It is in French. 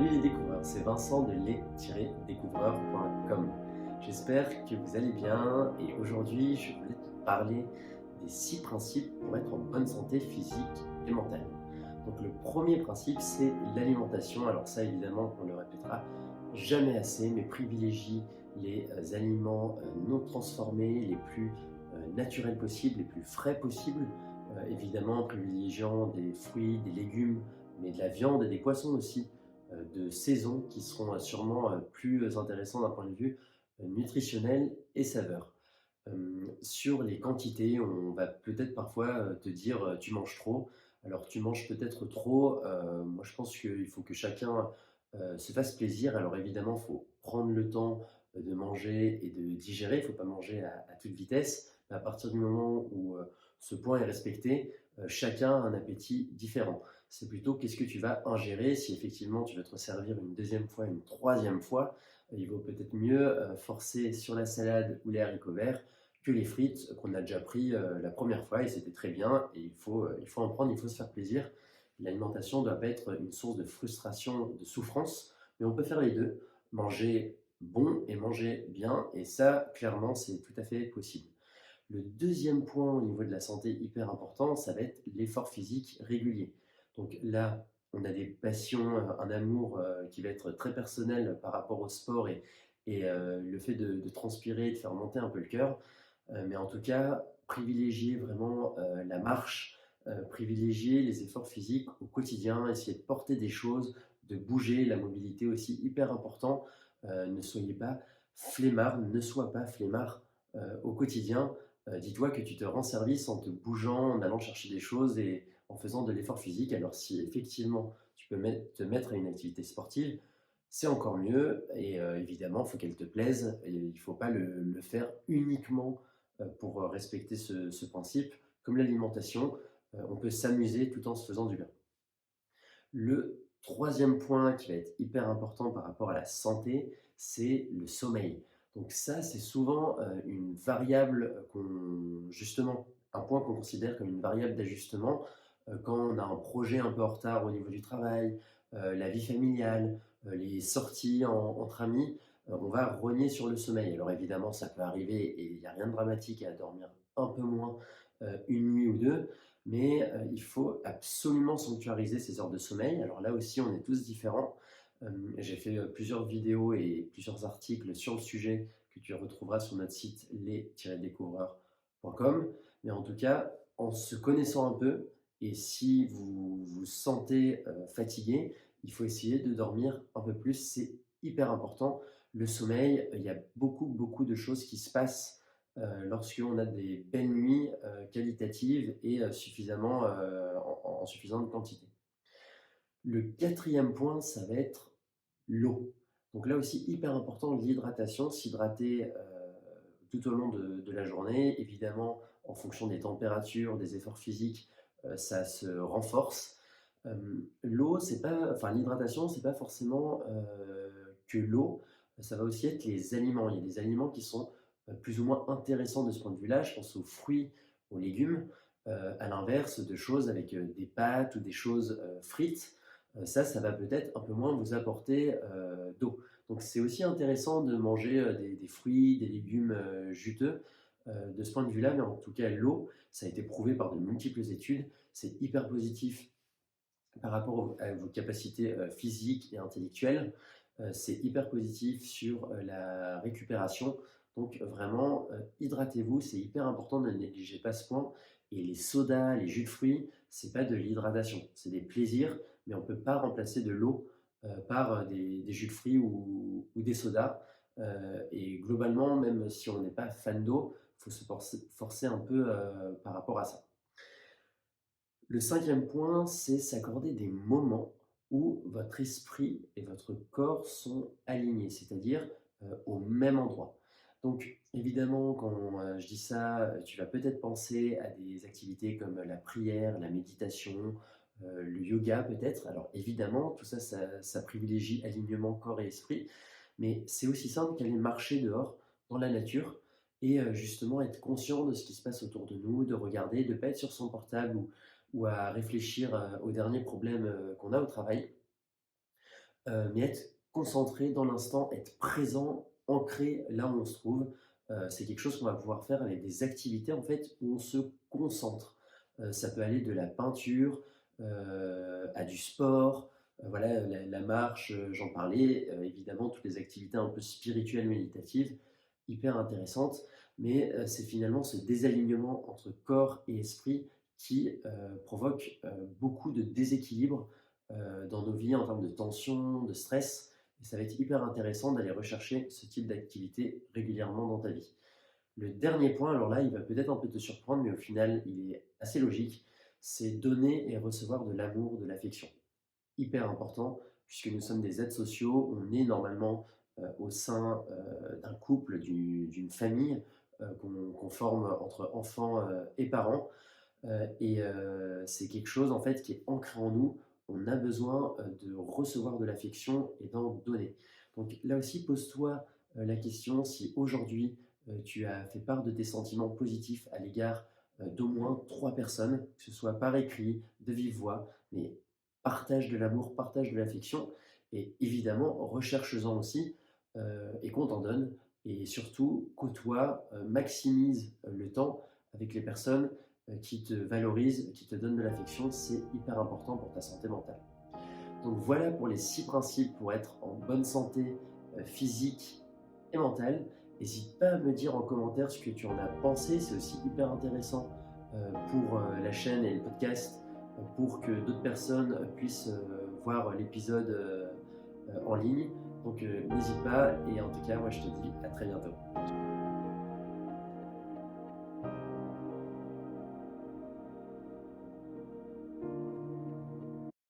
Salut les découvreurs, c'est Vincent de les-découvreurs.com. J'espère que vous allez bien et aujourd'hui je voulais te parler des 6 principes pour être en bonne santé physique et mentale. Donc le premier principe c'est l'alimentation. Alors ça évidemment on le répétera jamais assez, mais privilégie les aliments non transformés, les plus naturels possibles, les plus frais possibles. Évidemment privilégiant des fruits, des légumes, mais de la viande et des poissons aussi de saison qui seront sûrement plus intéressants d'un point de vue nutritionnel et saveur. Sur les quantités, on va peut-être parfois te dire tu manges trop. Alors tu manges peut-être trop. Moi je pense qu'il faut que chacun se fasse plaisir. Alors évidemment, il faut prendre le temps de manger et de digérer. Il ne faut pas manger à toute vitesse. Mais à partir du moment où ce point est respecté, chacun a un appétit différent. C'est plutôt qu'est-ce que tu vas ingérer. Si effectivement tu veux te servir une deuxième fois, une troisième fois, il vaut peut-être mieux forcer sur la salade ou les haricots verts que les frites qu'on a déjà pris la première fois et c'était très bien et il faut en prendre, il faut se faire plaisir. L'alimentation ne doit pas être une source de frustration, de souffrance, mais on peut faire les deux, manger bon et manger bien et ça clairement c'est tout à fait possible. Le deuxième point au niveau de la santé hyper important, ça va être l'effort physique régulier. Donc là, on a des passions, un amour qui va être très personnel par rapport au sport et le fait de transpirer, de faire monter un peu le cœur. Mais en tout cas, privilégier vraiment la marche, privilégier les efforts physiques au quotidien, essayer de porter des choses, de bouger, la mobilité aussi hyper important. Ne soyez pas flemmard, ne sois pas flemmard au quotidien. Dis-toi que tu te rends service en te bougeant, en allant chercher des choses et en faisant de l'effort physique. Alors si effectivement tu peux te mettre à une activité sportive, c'est encore mieux et évidemment, il faut qu'elle te plaise et il ne faut pas le faire uniquement pour respecter ce principe. Comme l'alimentation, on peut s'amuser tout en se faisant du bien. Le troisième point qui va être hyper important par rapport à la santé, c'est le sommeil. Donc ça, c'est souvent une variable justement, un point qu'on considère comme une variable d'ajustement quand on a un projet un peu en retard au niveau du travail, la vie familiale, les sorties entre amis, on va rogner sur le sommeil. Alors évidemment, ça peut arriver et il n'y a rien de dramatique à dormir un peu moins une nuit ou deux, mais il faut absolument sanctuariser ses heures de sommeil. Alors là aussi, on est tous différents. J'ai fait plusieurs vidéos et plusieurs articles sur le sujet que tu retrouveras sur notre site les-découvreurs.com. Mais en tout cas, en se connaissant un peu, et si vous vous sentez fatigué, il faut essayer de dormir un peu plus. C'est hyper important. Le sommeil, il y a beaucoup, beaucoup de choses qui se passent lorsqu'on a des belles nuits qualitatives et en suffisante quantité. Le quatrième point, ça va être l'eau. Donc là aussi, hyper important, l'hydratation, s'hydrater tout au long de la journée. Évidemment, en fonction des températures, des efforts physiques, ça se renforce. L'eau, c'est pas, enfin l'hydratation, c'est pas forcément que l'eau. Ça va aussi être les aliments. Il y a des aliments qui sont plus ou moins intéressants de ce point de vue-là. Je pense aux fruits, aux légumes. À l'inverse de choses avec des pâtes ou des choses frites, ça va peut-être un peu moins vous apporter d'eau. Donc c'est aussi intéressant de manger des fruits, des légumes juteux de ce point de vue-là, mais en tout cas l'eau, ça a été prouvé par de multiples études, c'est hyper positif par rapport à vos capacités physiques et intellectuelles. C'est hyper positif sur la récupération. Donc vraiment, hydratez-vous, c'est hyper important, ne négligez pas ce point. Et les sodas, les jus de fruits, c'est pas de l'hydratation, c'est des plaisirs, mais on ne peut pas remplacer de l'eau par des jus de fruits ou des sodas. Et globalement, même si on n'est pas fan d'eau, il faut se forcer un peu par rapport à ça. Le cinquième point, c'est s'accorder des moments où votre esprit et votre corps sont alignés, c'est-à-dire au même endroit. Donc évidemment, quand je dis ça, tu vas peut-être penser à des activités comme la prière, la méditation, le yoga peut-être. Alors évidemment, tout ça, ça privilégie alignement corps et esprit, mais c'est aussi simple qu'aller marcher dehors, dans la nature, et justement être conscient de ce qui se passe autour de nous, de regarder, de ne pas être sur son portable ou à réfléchir aux derniers problèmes qu'on a au travail. mais être concentré dans l'instant, être présent, ancré là où on se trouve. C'est quelque chose qu'on va pouvoir faire avec des activités en fait où on se concentre. Ça peut aller de la peinture à du sport, voilà, la marche, j'en parlais, évidemment toutes les activités un peu spirituelles, méditatives, hyper intéressantes, mais c'est finalement ce désalignement entre corps et esprit qui provoque beaucoup de déséquilibre dans nos vies en termes de tension, de stress. Et ça va être hyper intéressant d'aller rechercher ce type d'activité régulièrement dans ta vie. Le dernier point, alors là, il va peut-être un peu te surprendre, mais au final, il est assez logique, c'est donner et recevoir de l'amour, de l'affection. Hyper important, puisque nous sommes des êtres sociaux, on est normalement au sein d'un couple, d'une famille qu'on forme entre enfants et parents. C'est quelque chose en fait qui est ancré en nous. On a besoin de recevoir de l'affection et d'en donner. Donc là aussi, pose-toi la question si aujourd'hui tu as fait part de tes sentiments positifs à l'égard d'au moins 3 personnes, que ce soit par écrit, de vive voix, mais partage de l'amour, partage de l'affection, et évidemment recherche-en aussi et qu'on t'en donne, et surtout côtoie, maximise le temps avec les personnes qui te valorisent, qui te donnent de l'affection. C'est hyper important pour ta santé mentale. Donc voilà pour les 6 principes pour être en bonne santé physique et mentale. N'hésite pas à me dire en commentaire ce que tu en as pensé. C'est aussi hyper intéressant pour la chaîne et le podcast pour que d'autres personnes puissent voir l'épisode en ligne. Donc n'hésite pas, et en tout cas moi je te dis à très bientôt.